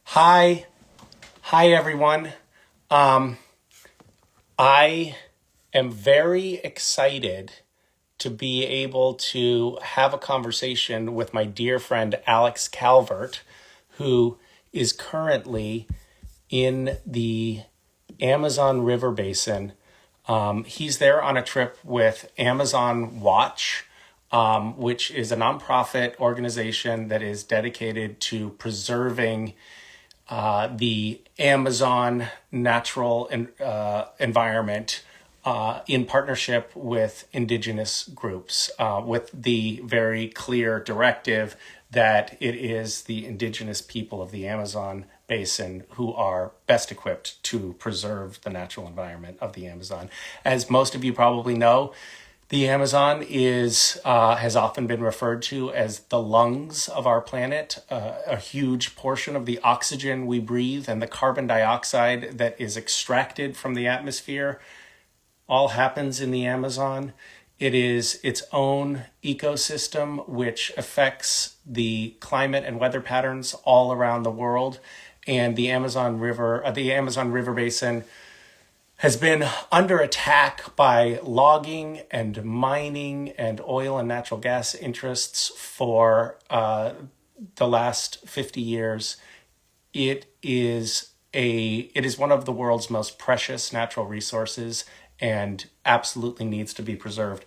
Hi, hi everyone. Um, I am very excited to be able to have a conversation with my dear friend Alex Calvert, who is currently in the Amazon River Basin. He's there on a trip with Amazon Watch, which is a nonprofit organization that is dedicated to preserving the Amazon natural environment in partnership with indigenous groups, with the very clear directive that it is the indigenous people of the Amazon basin who are best equipped to preserve the natural environment of the Amazon. As most of you probably know, the Amazon is has often been referred to as the lungs of our planet. A huge portion of the oxygen we breathe and the carbon dioxide that is extracted from the atmosphere all happens in the Amazon. It is its own ecosystem which affects the climate and weather patterns all around the world. And the Amazon River Basin has been under attack by logging and mining and oil and natural gas interests for the last 50 years. It is one of the world's most precious natural resources and absolutely needs to be preserved.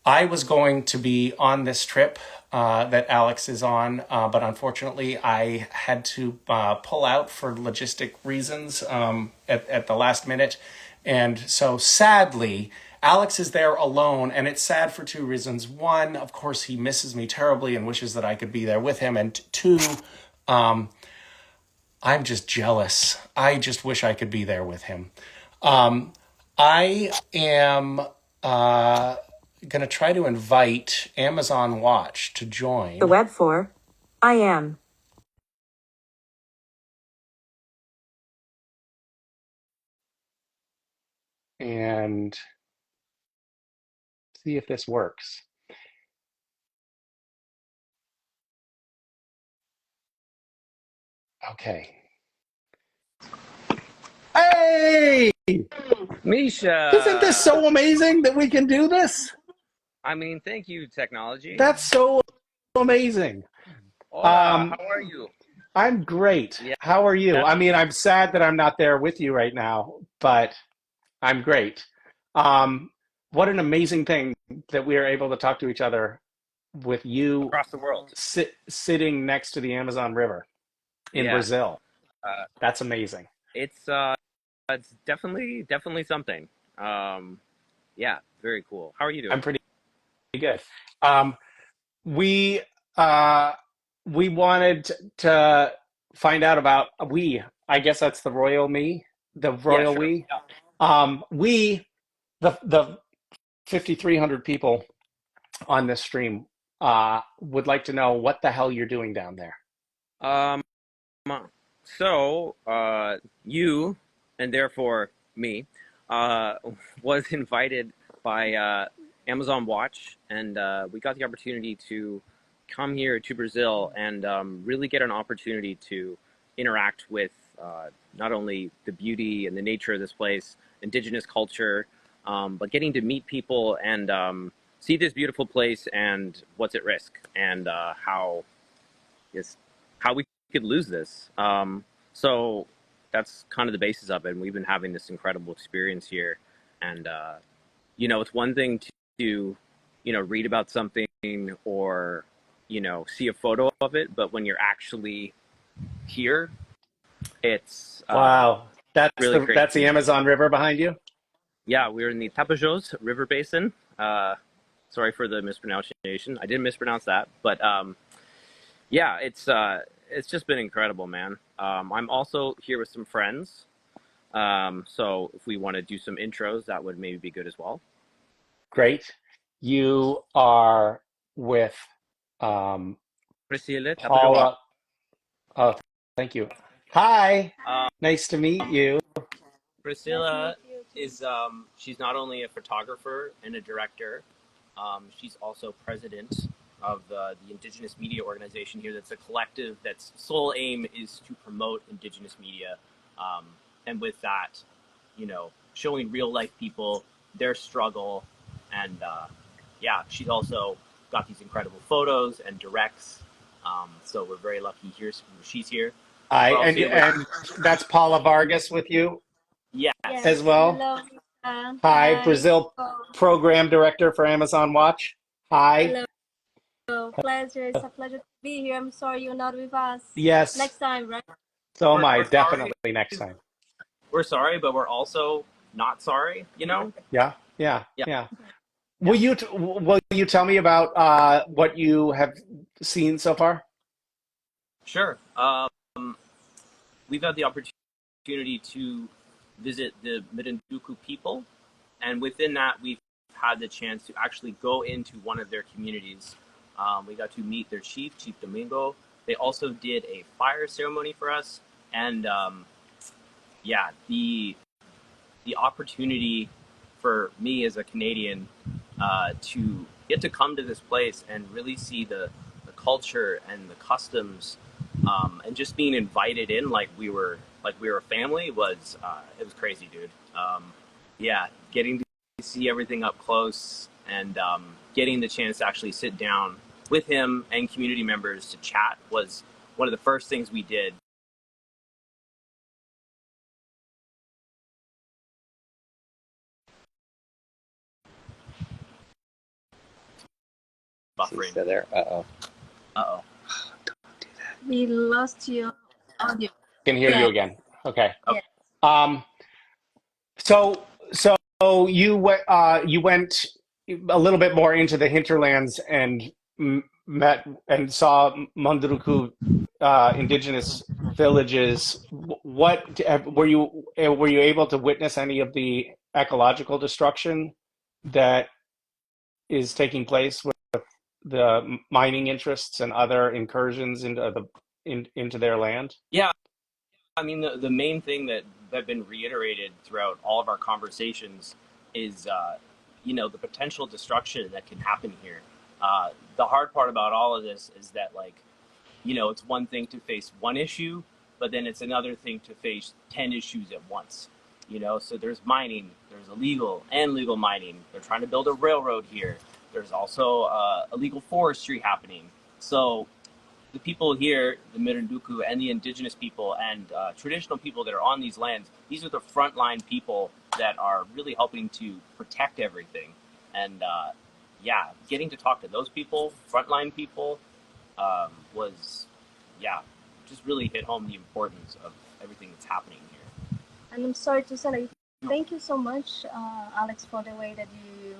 I was going to be on this trip that Alex is on, but unfortunately I had to pull out for logistic reasons at the last minute. And so sadly, Alex is there alone, and it's sad for two reasons. One, of course, he misses me terribly and wishes that I could be there with him. And two, um, I'm just jealous. I just wish I could be there with him. I am going to try to invite Amazon Watch to join. The web for I am. And see if this works. Okay. Hey! Isn't this Misha! so amazing that we can do this? I mean, thank you, technology. That's so amazing. Hola, Um, how are you? I'm great. Yeah, How are you? I mean, I'm sad that I'm not there with you right now, but I'm great. Um, what an amazing thing that we are able to talk to each other with you across the world. sitting next to the Amazon River in Yeah, Brazil. uh, That's amazing. it's definitely something. Um, yeah, very cool. How are you I'm doing? pretty good. Um, we uh, we wanted to find out about we. I guess that's the royal me, the Yeah, royal sure. we. We the 5,300 people on this stream would like to know what the hell you're doing down there. Um, you and therefore me, uh, was invited by Amazon Watch, and we got the opportunity to come here to Brazil and really get an opportunity to interact with not only the beauty and the nature of this place, indigenous culture, but getting to meet people and see this beautiful place and what's at risk and is how we could lose this. So that's kind of the basis of it. And we've been having this incredible experience here. And, it's one thing to, read about something or, see a photo of it. But when you're actually here, it's Wow, really crazy. that's the Amazon River behind you. Yeah, we're in the Tapajos River Basin. Sorry for the mispronunciation. I didn't mispronounce that. But yeah, it's just been incredible, man. I'm also here with some friends. So if we want to do some intros, that would maybe be good as well. Great. You are with um, Priscilla, Tapajos. Paula. Oh, thank you. Hi, Um, nice to meet you. Priscilla is she's not only a photographer and a director, she's also president of the Indigenous Media Organization here. That's a collective that's sole aim is to promote Indigenous media, and with that, showing real life people their struggle, and yeah, she's also got these incredible photos and directs. So we're very lucky here. She's here. Hi, We're also able and that's Paula Vargas with you yes. as Yes, well. hello, Misha. Hi, Hi. Brazil Oh, Program Director for Amazon Watch. Hi. pleasure. It's a pleasure to be here. I'm sorry you're not with us. Yes, Next time, right? so am We're, I. we're sorry. Definitely next time. We're sorry, but we're also not sorry. Yeah, yeah, Yeah, yeah. yeah. Will you tell me about what you have seen so far? Sure. We've had the opportunity to visit the Midanduku people, and within that, we've had the chance to actually go into one of their communities. We got to meet their chief, Chief Domingo. They also did a fire ceremony for us, and yeah, the opportunity for me as a Canadian to get to come to this place and really see the culture and the customs, and just being invited in like we were a family was it was crazy, dude. Yeah, getting to see everything up close and getting the chance to actually sit down with him and community members to chat was one of the first things we did. Is he Buffering. still there? Uh-oh. Uh-oh. We lost your audio. Can hear you Yeah, again. Okay. Okay. yeah. Um, so you went a little bit more into the hinterlands and met and saw Munduruku indigenous villages. What were you able to witness any of the ecological destruction that is taking place with the mining interests and other incursions into their land? Yeah, I mean, the main thing that been reiterated throughout all of our conversations is, the potential destruction that can happen here. The hard part about all of this is that, like, it's one thing to face one issue, but then it's another thing to face 10 issues at once. So there's mining, there's illegal and legal mining. They're trying to build a railroad here. There's also illegal forestry happening. So the people here, the Miranduku and the indigenous people and traditional people that are on these lands, these are the frontline people that are really helping to protect everything. And yeah, getting to talk to those people, frontline people, was, yeah, just really hit home the importance of everything that's happening here. And I'm sorry to say, thank you so much, Alex, for the way that you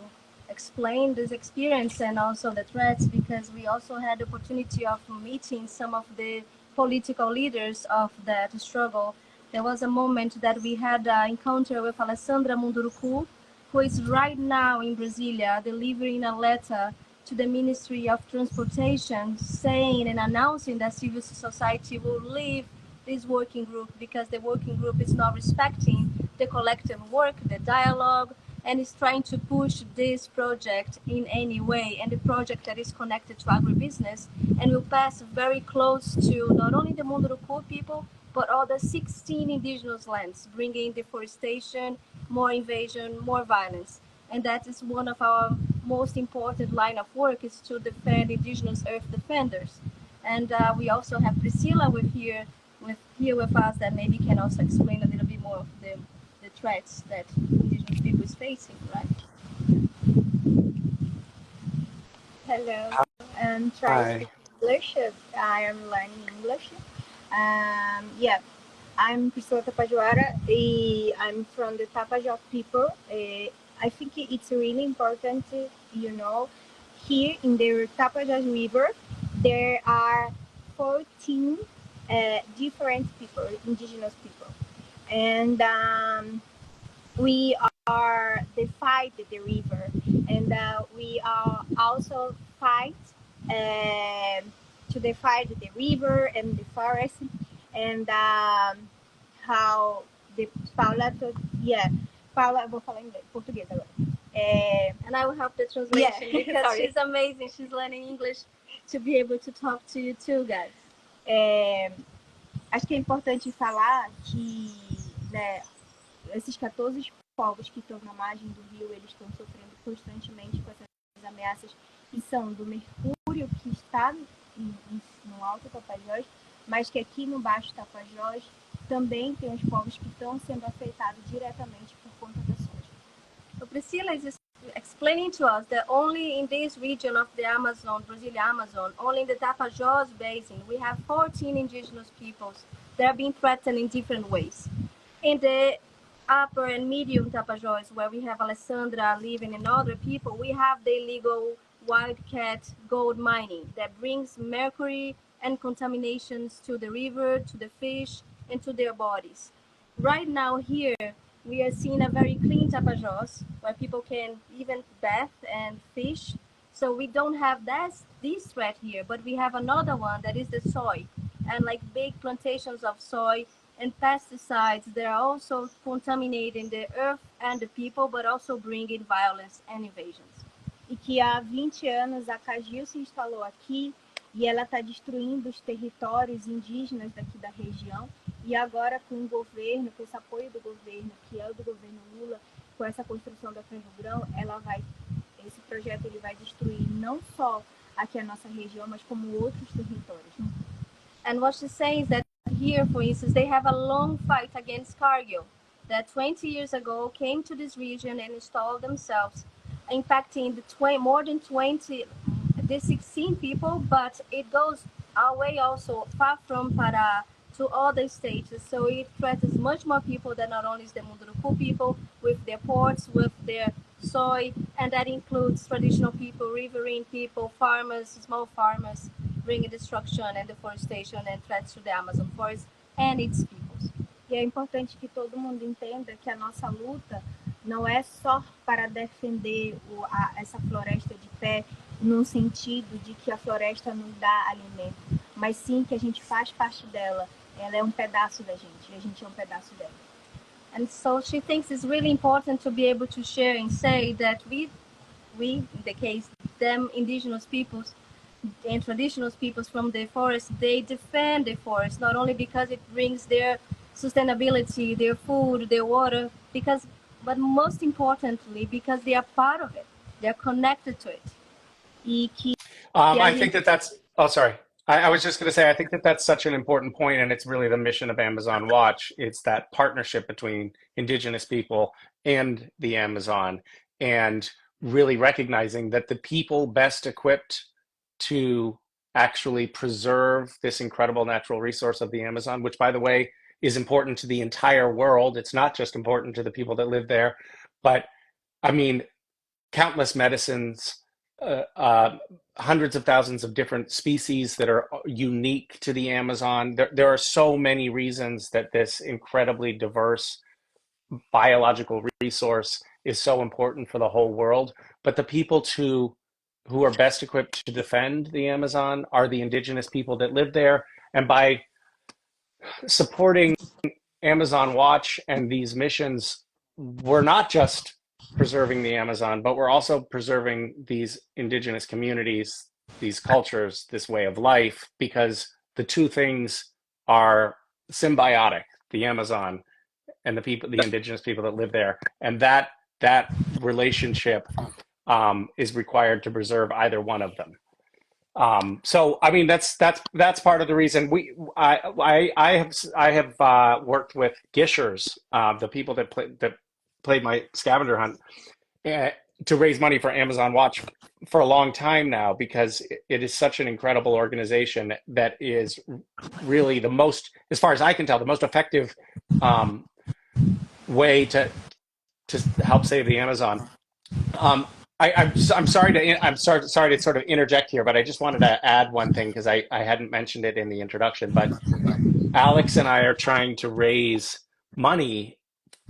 explained this experience and also the threats, because we also had the opportunity of meeting some of the political leaders of that struggle. There was a moment that we had an encounter with Alessandra Munduruku, who is right now in Brasilia delivering a letter to the Ministry of Transportation saying and announcing that civil society will leave this working group because the working group is not respecting the collective work, the dialogue, and is trying to push this project in any way, and the project that is connected to agribusiness and will pass very close to not only the Munduruku people, but all the 16 indigenous lands, bringing deforestation, more invasion, more violence. And that is one of our most important line of work, is to defend indigenous earth defenders. And we also have Priscilla here with us that maybe can also explain a little bit more of the threats that indigenous people is facing, right? Hello, I'm trying to Hi. speak English. I am learning English. Yeah, I'm Priscilla Tapajoara. I'm from the Tapajós people. I think it's really important, here in the Tapajós River, there are 14 different people, indigenous people. And we are they fight the river, and we are also fight to define the river and the forest, and how the Paula, yeah, Paula, eu vou falar em inglês, português agora. And I will help the translation because Sorry. she's amazing. She's learning English to be able to talk to you too, guys. Acho que é importante falar que, né, esses 14 povos que estão na margem do rio, eles estão sofrendo constantemente com essas ameaças que são do mercúrio que está no Alto Tapajós, mas que aqui no Baixo Tapajós também tem os povos que estão sendo afetados diretamente por conta da soja. So Priscilla is explaining to us that only in this region of the Amazon, Brazilian Amazon, only in the Tapajós Basin, we have 14 indigenous peoples that are being threatened in different ways. In the upper and medium Tapajós, where we have Alessandra living and other people, we have the illegal wildcat gold mining that brings mercury and contaminations to the river, to the fish, and to their bodies. Right now here, we are seeing a very clean Tapajós where people can even bath and fish. So we don't have this threat here, but we have another one that is the soy, and like big plantations of soy and pesticides that are also contaminating the earth and the people, but also bringing violence and invasions. E que há 20 anos a Cagil se instalou aqui e ela está destruindo os territórios indígenas daqui da região. E agora com o governo, com esse apoio do governo, que é o do governo Lula, com essa construção da Ferrogrão, esse projeto ele vai destruir não só aqui a nossa região, mas como outros territórios. And what she's saying is that here, for instance, they have a long fight against Cargill that 20 years ago came to this region and installed themselves, impacting more than 16 people, but it goes away also far from Pará to other states. So it threatens much more people than not only the Munduruku people with their ports, with their soy, and that includes traditional people, riverine people, farmers, small farmers, bringing destruction and deforestation and threats to the Amazon forest and its peoples. E é importante que todo mundo entenda que a nossa luta não é só para defender essa floresta de pé, no sentido de que a floresta não dá alimento, mas sim que a gente faz parte dela. Ela é um pedaço da gente e a gente é um pedaço dela. And so she thinks it's really important to be able to share and say that we in the case, them indigenous peoples and traditional peoples from the forest, they defend the forest, not only because it brings their sustainability, their food, their water, but most importantly, because they are part of it. They're connected to it. I think that's, oh, sorry. I was just going to say, I think that's such an important point, and it's really the mission of Amazon Watch. It's that partnership between indigenous people and the Amazon, and really recognizing that the people best equipped to actually preserve this incredible natural resource of the Amazon, which, by the way, is important to the entire world. It's not just important to the people that live there, but I mean, countless medicines, hundreds of thousands of different species that are unique to the Amazon. There are so many reasons that this incredibly diverse biological resource is so important for the whole world. But the people who are best equipped to defend the Amazon are the indigenous people that live there. And by supporting Amazon Watch and these missions, we're not just preserving the Amazon, but we're also preserving these indigenous communities, these cultures, this way of life, because the two things are symbiotic, the Amazon and the indigenous people that live there. And that relationship is required to preserve either one of them. So I mean that's part of the reason I have worked with Gishers, the people that played my scavenger hunt, to raise money for Amazon Watch for a long time now, because it is such an incredible organization that is really the most, as far as I can tell, the most effective way to help save the Amazon. I'm sorry to sort of interject here, but I just wanted to add one thing because I hadn't mentioned it in the introduction. But Alex and I are trying to raise money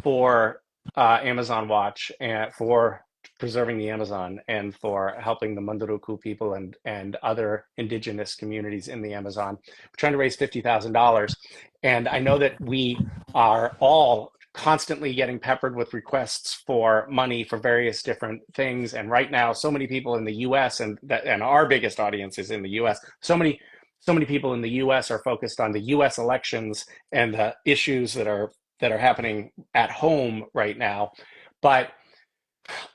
for Amazon Watch and for preserving the Amazon and for helping the Munduruku people and other indigenous communities in the Amazon. We're trying to raise $50,000, and I know that we are all constantly getting peppered with requests for money for various different things. And right now, so many people in the U.S. and our biggest audience is in the U.S. So many people in the U.S. are focused on the U.S. elections and the issues that are happening at home right now. But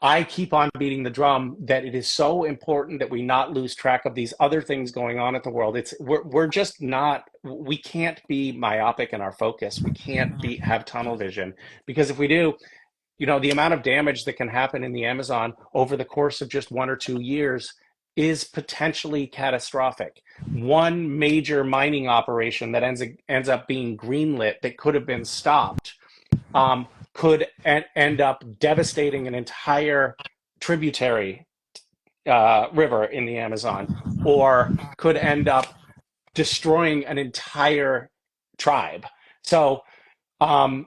I keep on beating the drum that it is so important that we not lose track of these other things going on at the world. We're just not, we can't be myopic in our focus. We can't have tunnel vision, because if we do, the amount of damage that can happen in the Amazon over the course of just 1 or 2 years is potentially catastrophic. One major mining operation that ends up being greenlit that could have been stopped, could end up devastating an entire tributary river in the Amazon, or could end up destroying an entire tribe. So, um,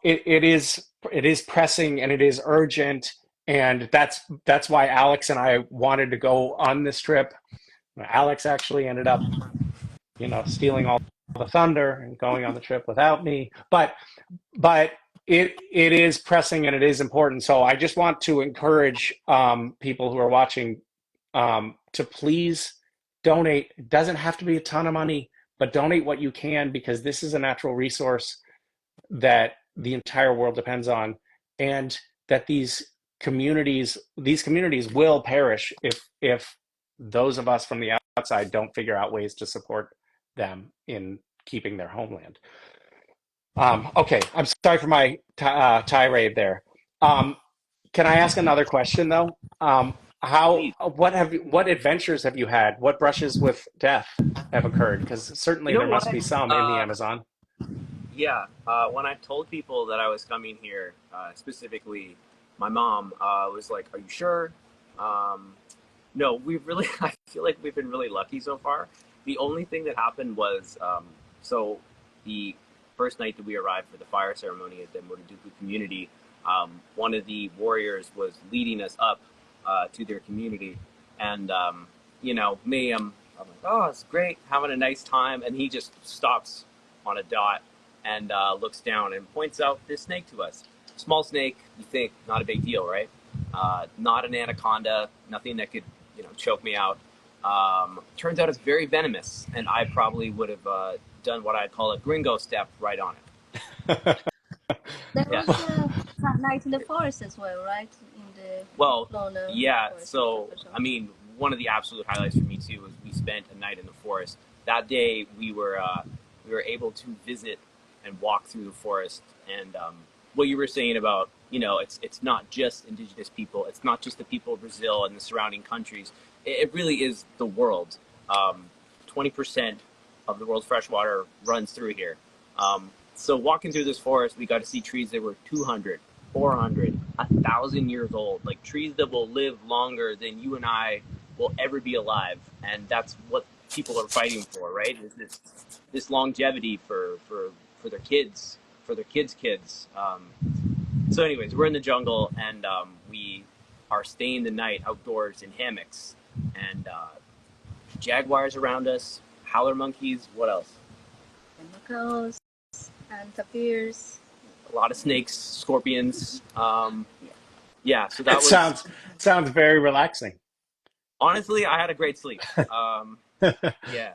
it is pressing and it is urgent, and that's why Alex and I wanted to go on this trip. Alex actually ended up, stealing all the thunder and going on the trip without me, but it is pressing and it is important. So I just want to encourage people who are watching, to please donate. It doesn't have to be a ton of money, but donate what you can, because this is a natural resource that the entire world depends on, and that these communities will perish if those of us from the outside don't figure out ways to support them in keeping their homeland. Okay, I'm sorry for my tirade there. Um, can I ask another question though? Please. What adventures have you had? What brushes with death have occurred? Because certainly You know there what? must be some in the Uh, Amazon. yeah. When I told people that I was coming here, specifically, my mom was like, "Are you sure?" Um, no, we've really. I feel like we've been really lucky so far. The only thing that happened was, so the first night that we arrived for the fire ceremony at the Midanduku community, one of the warriors was leading us up to their community, and me, I'm like, oh, it's great, having a nice time, and he just stops on a dot and looks down and points out this snake to us. Small snake, you think not a big deal, right? Not an anaconda, nothing that could choke me out. Turns out it's very venomous, and I probably would have done what I'd call a gringo step right on it. There Yeah. was a night in the forest as well, right? In the Well, Lona yeah. forest in So, Tapajós. I mean, one of the absolute highlights for me too was we spent a night in the forest. That day, we were able to visit and walk through the forest. And what you were saying about, it's not just indigenous people. It's not just the people of Brazil and the surrounding countries. It really is the world. 20% of the world's fresh water runs through here. So walking through this forest, we got to see trees that were 200, 400, 1,000 years old, like trees that will live longer than you and I will ever be alive. And that's what people are fighting for, right? Is this longevity for their kids, for their kids' kids. So, anyways, we're in the jungle, and we are staying the night outdoors in hammocks, and jaguars around us, howler monkeys. What else? And macaws and tapirs. A lot of snakes, scorpions. Yeah. Yeah, so that It was sounds very relaxing. honestly, I had a great sleep. Yeah,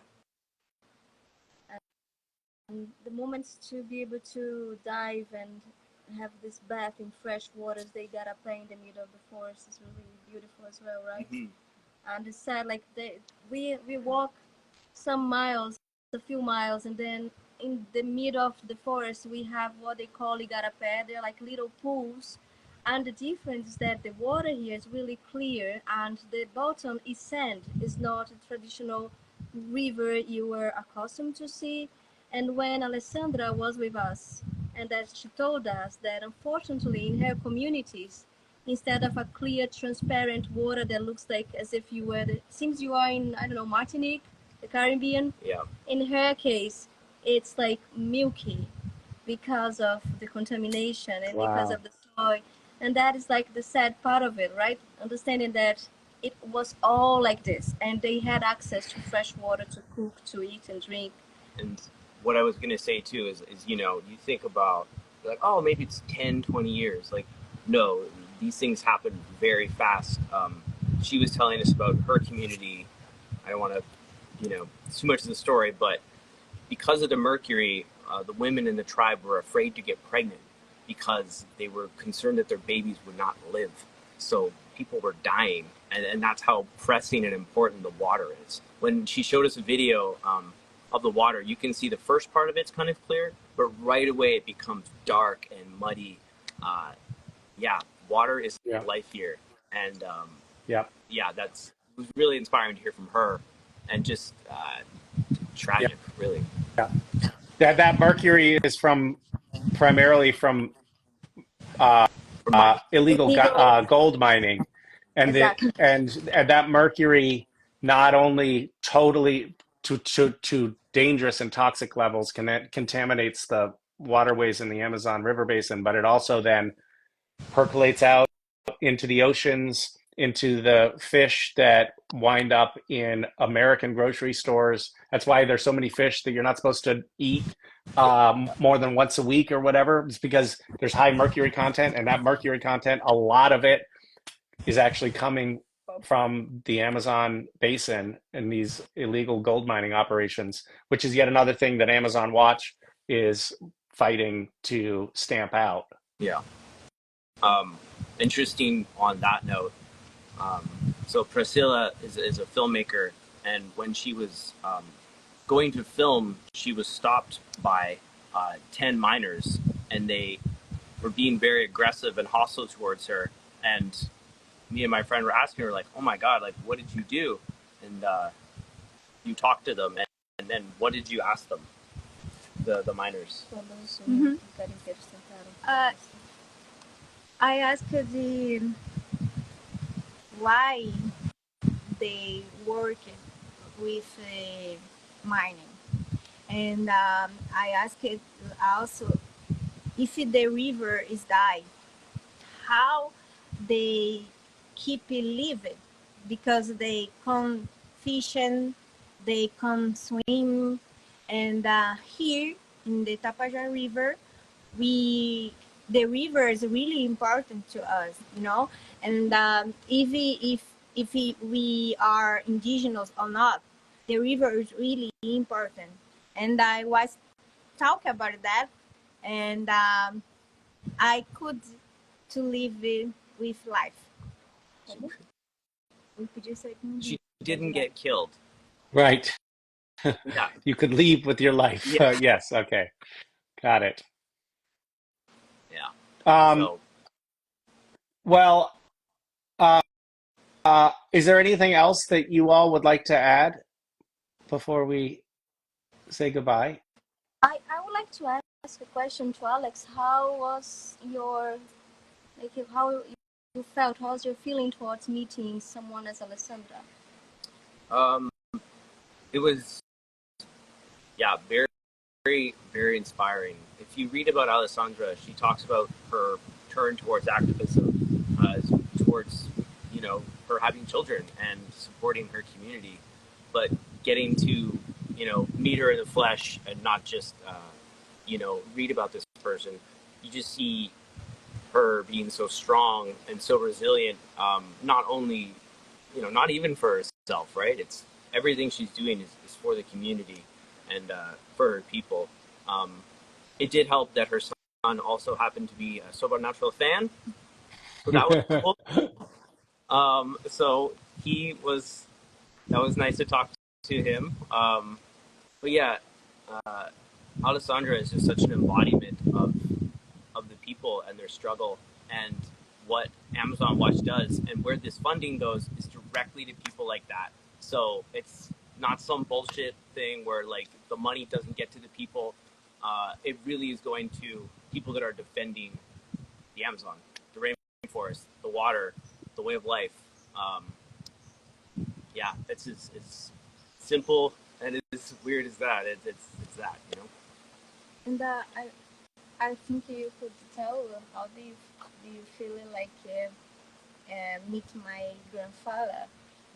And the moments to be able to dive and have this bath in fresh waters they gotta play in the middle of the forest is really beautiful as well, right? hmm And it's sad, like we walk some miles, a few miles, and then in the middle of the forest we have what they call igarapé. They're like little pools, and the difference is that the water here is really clear, and the bottom is sand. It's not a traditional river you were accustomed to see. And when Alessandra was with us, and that she told us that unfortunately in her communities, instead of a clear, transparent water that looks like as if you were, seems you are in, I don't know, Martinique, the Caribbean. yeah, In her case, it's like milky because of the contamination and because Wow. of the soil. And that is like the sad part of it, right? Understanding that it was all like this, and they had access to fresh water to cook, to eat, and drink. and what I was gonna say too is you think about like, oh, maybe it's 10, 20 years. Like, no, these things happen very fast. She was telling us about her community. I don't want to, too much of the story, but because of the mercury, the women in the tribe were afraid to get pregnant because they were concerned that their babies would not live. So people were dying, and that's how pressing and important the water is. When she showed us a video of the water, you can see the first part of it's kind of clear, but right away it becomes dark and muddy. Yeah, water is Yeah. life here, and Yeah. yeah, it was really inspiring to hear from her, and just Yeah. tragic, really. Yeah. That mercury is primarily from uh, For mining. illegal Illegal, gold mining, and the exactly. and that mercury not only totally to dangerous and toxic levels contaminates the waterways in the Amazon River basin, but it also then percolates out into the oceans, into the fish that wind up in American grocery stores. That's why there's so many fish that you're not supposed to eat more than once a week or whatever. It's because there's high mercury content, and that mercury content, a lot of it is actually coming from the Amazon basin and these illegal gold mining operations, which is yet another thing that Amazon Watch is fighting to stamp out. Yeah. Interesting on that note. So Priscilla is a filmmaker, and when she was going to film, she was stopped by 10 miners, and they were being very aggressive and hostile towards her. And me and my friend were asking her, like, "Oh my God, like, what did you do?" And you talked to them, and then what did you ask them, the miners? Mhm. I asked the why they work with mining, and I asked it also if the river is died, how they keep it living, because they come fishing, they come swim, and here in the Tapajós River, we the river is really important to us, and if we are indigenous or not, the river is really important. And I was talking about that, and I could to live with life. She didn't get killed. Right. Yeah. You could leave with your life. Yeah. Yes. Okay. Got it. Yeah. Um, So well, uh, is there anything else that you all would like to add before we say goodbye? I would like to ask a question to Alex. How was your, like, how you felt? How was your feeling towards meeting someone as Alessandra? um, it was, yeah, very, very, very inspiring. If you read about Alessandra, she talks about her turn towards activism, towards, her having children and supporting her community, but getting to, meet her in the flesh and not just, read about this person. You just see her being so strong and so resilient, not only, not even for herself, right? It's everything she's doing is for the community and for her people. Um, it did help that her son also happened to be a Sobernatural fan, so that was cool. So that was nice to talk to him. But yeah, uh, Alessandra is just such an embodiment of the people and their struggle, and what Amazon Watch does and where this funding goes is directly to people like that. So it's not some bullshit thing where like the money doesn't get to the people. It really is going to people that are defending the Amazon, the rainforest, the water, the way of life. Um, yeah, it's simple and as weird as that. It's that. And I think you could tell how do you feel like meet my grandfather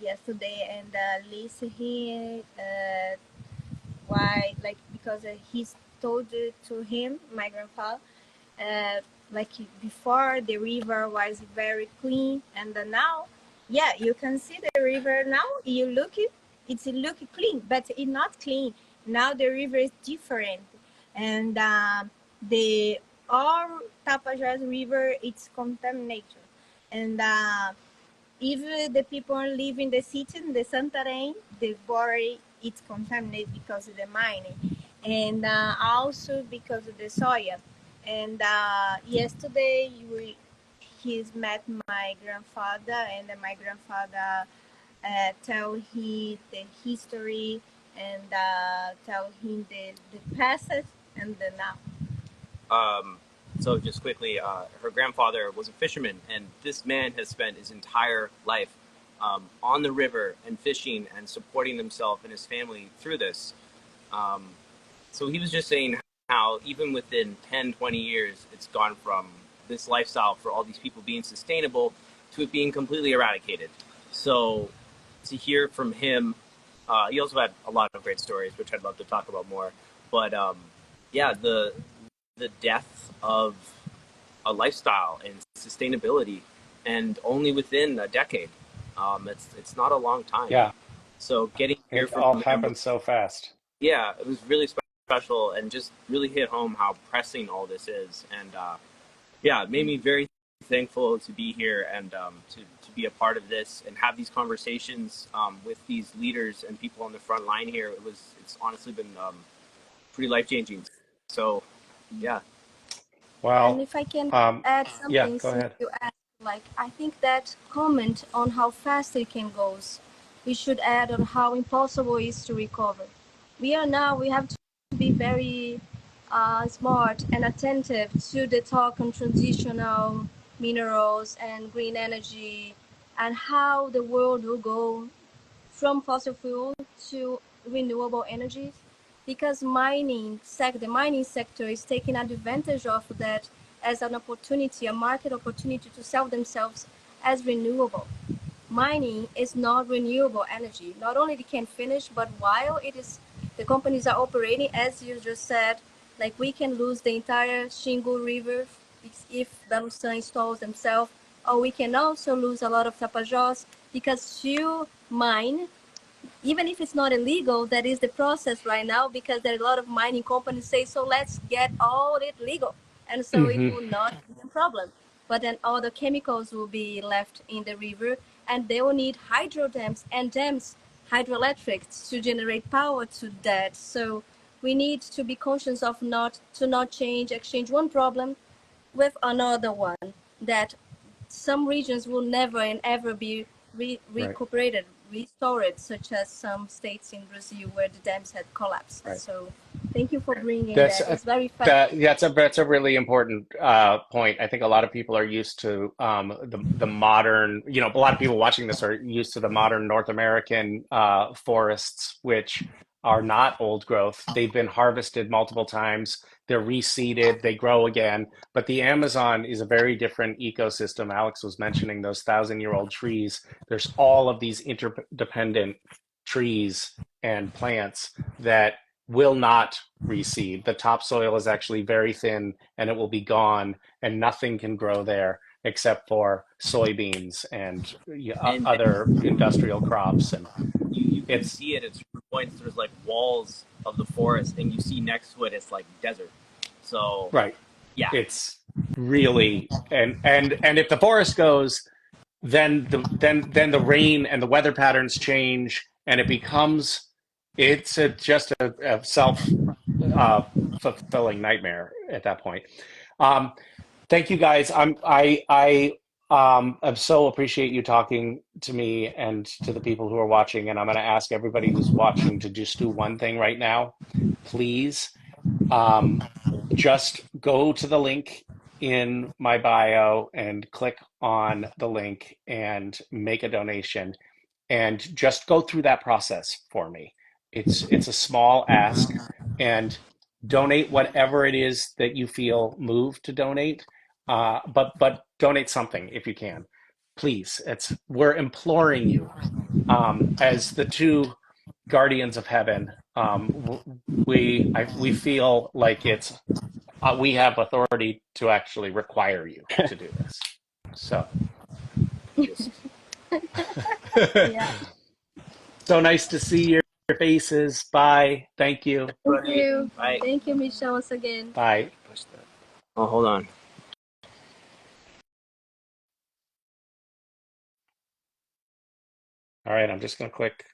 yesterday, and listen he why, like, because he's told it to him, my grandfather, like before the river was very clean, and now, yeah, you can see the river now. You look it, it's look clean, but it's not clean. Now the river is different, and the all Tapajós River it's contaminated, and if the people live in the city, in the Santarém, the water it's contaminated because of the mining, and also because of the soya. And yesterday he's met my grandfather, and my grandfather tell he the history and tell him the past and the now. So just quickly, her grandfather was a fisherman, and this man has spent his entire life on the river and fishing and supporting himself and his family through this. Um, so he was just saying how even within 10, 20 years, it's gone from this lifestyle for all these people being sustainable to it being completely eradicated. So to hear from him, he also had a lot of great stories, which I'd love to talk about more. But yeah, the death of a lifestyle and sustainability, and only within a decade. It's not a long time. Yeah, So getting to hear it all from him, happened so fast. yeah, it was really special and just really hit home how pressing all this is. And yeah, it made me very thankful to be here and to be a part of this and have these conversations with these leaders and people on the front line here. It's honestly been pretty life changing. So yeah. And Well, if I can um, add yeah, something, go since ahead. you asked, like, I think that comment on how fast it can go, we should add on how impossible it is to recover. We have to be very smart and attentive to the talk on transitional minerals and green energy and how the world will go from fossil fuel to renewable energies, because the mining sector is taking advantage of that as an opportunity, a market opportunity to sell themselves as renewable. Mining is not renewable energy. Not only they can finish, but while it is, the companies are operating, as you just said, like we can lose the entire Xingu River if Belusan installs themselves, or we can also lose a lot of Tapajós because to mine, even if it's not illegal, that is the process right now, because there are a lot of mining companies say, so let's get all it legal. And so it Hmm. will not be a problem. But then all the chemicals will be left in the river, and they will need hydro dams and dams, hydroelectric, to generate power to that. So we need to be conscious of not exchange one problem with another one, that some regions will never and ever be Right, recuperated, restored, such as some states in Brazil where the dams had collapsed. right. So thank you for bringing That's that. It's very fast. that's a really important point. I think a lot of people are used to the modern. A lot of people watching this are used to the modern North American forests, which are not old growth. They've been harvested multiple times. They're reseeded. They grow again. But the Amazon is a very different ecosystem. Alex was mentioning those thousand-year-old trees. There's all of these interdependent trees and plants that will not reseed. The topsoil is actually very thin and it will be gone, and nothing can grow there except for soybeans and And other industrial crops. And you can it's see it at certain points. There's like walls of the forest, and you see next to it, it's like desert. So right. yeah, It's really and if the forest goes, then the rain and the weather patterns change, and just a self uh, fulfilling nightmare at that point. Um, Thank you guys. I so appreciate you talking to me and to the people who are watching. And I'm going to ask everybody who's watching to just do one thing right now, please. Um, just go to the link in my bio and click on the link and make a donation, and just go through that process for me. It's a small ask, and donate whatever it is that you feel moved to donate. But donate something if you can, please. We're imploring you, as the two guardians of heaven. We feel like it's we have authority to actually require you to do this. So, Yeah. so nice to see your faces. Bye. Thank you. Thank you. Bye. Thank you, Misha, once again. Bye. Oh, hold on. All right, I'm just going to click